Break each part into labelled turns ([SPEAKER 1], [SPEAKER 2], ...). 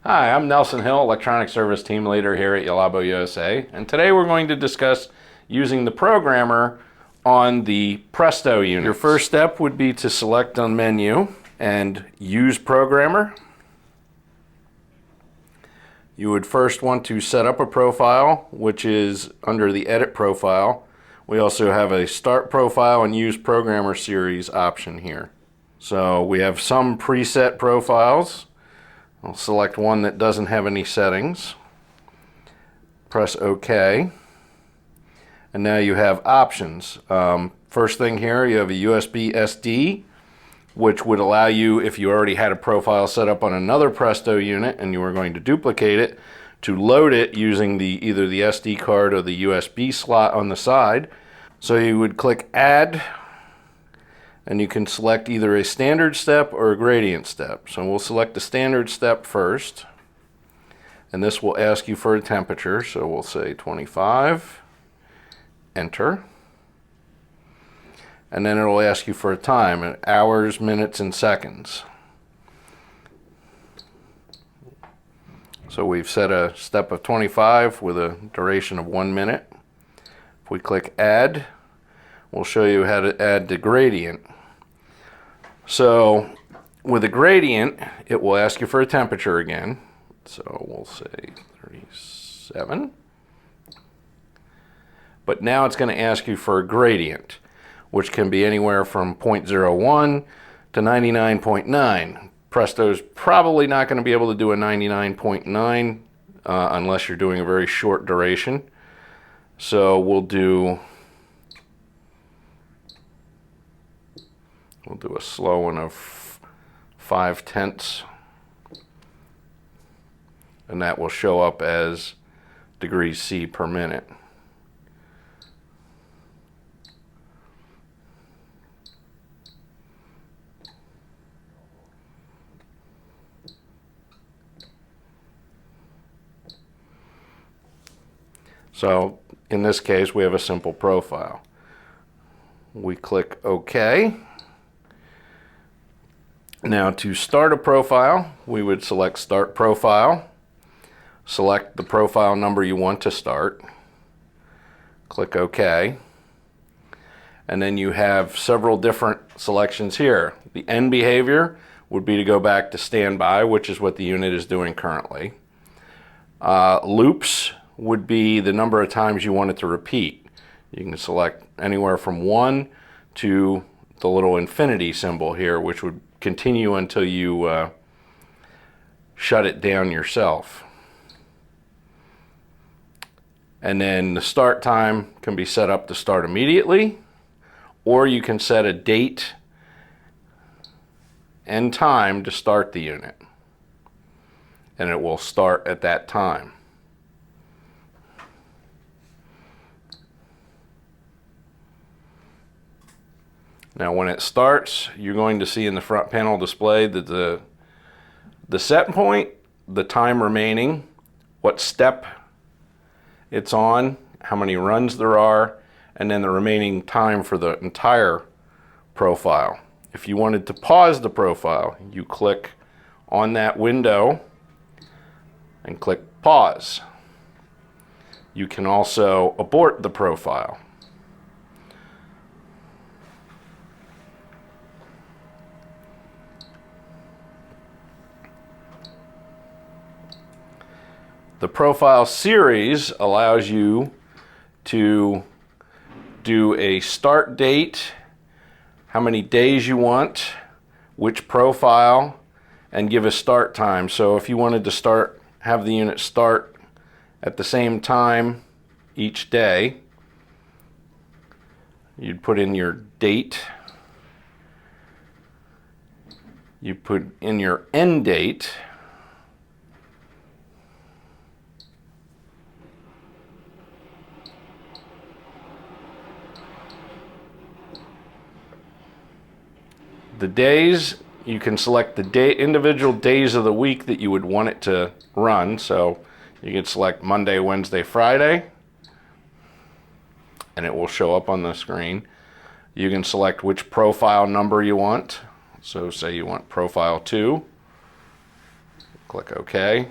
[SPEAKER 1] Hi, I'm Nelson Hill, Electronic Service Team Leader here at Yalabo USA, and today we're going to discuss using the programmer on the Presto unit. Your first step would be to select on menu and use programmer. You would first want to set up a profile, which is under the edit profile. We also have a start profile and use programmer series option here. So we have some preset profiles. I'll select one that doesn't have any settings. Press OK. And now you have options. First thing here, you have a USB SD, which would allow you, if you already had a profile set up on another Presto unit and you were going to duplicate it, to load it using either the SD card or the USB slot on the side. So you would click Add, and you can select either a standard step or a gradient step. So we'll select the standard step first, and this will ask you for a temperature. So we'll say 25, enter. And then it'll ask you for a time, in hours, minutes, and seconds. So we've set a step of 25 with a duration of 1 minute. If we click Add, we'll show you how to add the gradient. So with a gradient, it will ask you for a temperature again. So we'll say 37. But now it's going to ask you for a gradient, which can be anywhere from 0.01 to 99.9. Presto's probably not going to be able to do a 99.9 unless you're doing a very short duration. So we'll do a slow one of 5/10, and that will show up as degrees C per minute. So in this case, we have a simple profile. We click OK. Now to start a profile, we would select Start Profile, select the profile number you want to start, click OK, and then you have several different selections here. The end behavior would be to go back to standby, which is what the unit is doing currently. Loops would be the number of times you want it to repeat. You can select anywhere from 1 to the little infinity symbol here, which would continue until you shut it down yourself. And then the start time can be set up to start immediately, or you can set a date and time to start the unit, and it will start at that time. Now when it starts, you're going to see in the front panel display that the set point, the time remaining, what step it's on, how many runs there are, and then the remaining time for the entire profile. If you wanted to pause the profile, you click on that window and click Pause. You can also abort the profile. The profile series allows you to do a start date, how many days you want, which profile, and give a start time. So if you wanted to have the unit start at the same time each day, you'd put in your date, you put in your end date, the days. You can select the individual days of the week that you would want it to run. So you can select Monday, Wednesday, Friday, and it will show up on the screen. You can select which profile number you want. So say you want profile 2. Click OK.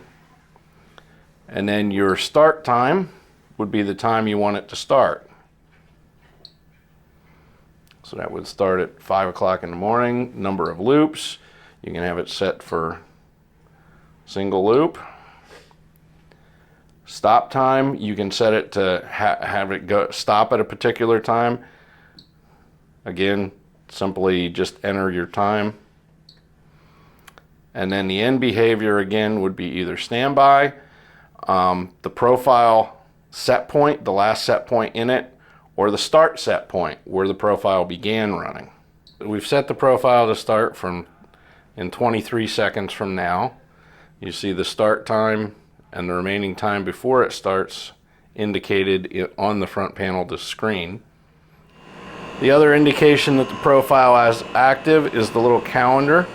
[SPEAKER 1] And then your start time would be the time you want it to start. So that would start at 5 o'clock in the morning. Number of loops, you can have it set for single loop. Stop time, you can set it to have it go stop at a particular time. Again, simply just enter your time. And then the end behavior again would be either standby, the profile set point, the last set point in it, or the start set point where the profile began running. We've set the profile to start in 23 seconds from now. You see the start time and the remaining time before it starts indicated on the front panel of the screen. The other indication that the profile is active is the little calendar.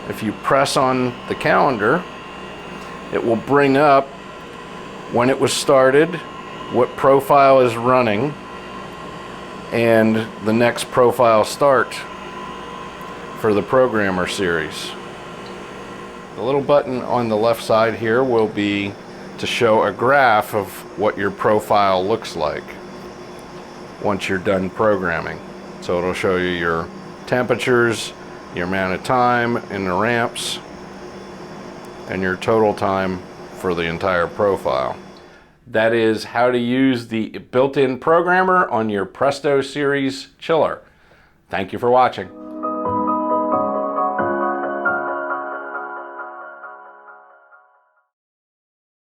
[SPEAKER 1] If you press on the calendar, it will bring up when it was started, what profile is running, and the next profile start for the programmer series. The little button on the left side here will be to show a graph of what your profile looks like once you're done programming. So it'll show you your temperatures, your amount of time in the ramps, and your total time for the entire profile. That is how to use the built-in programmer on your Presto series chiller. Thank you for watching.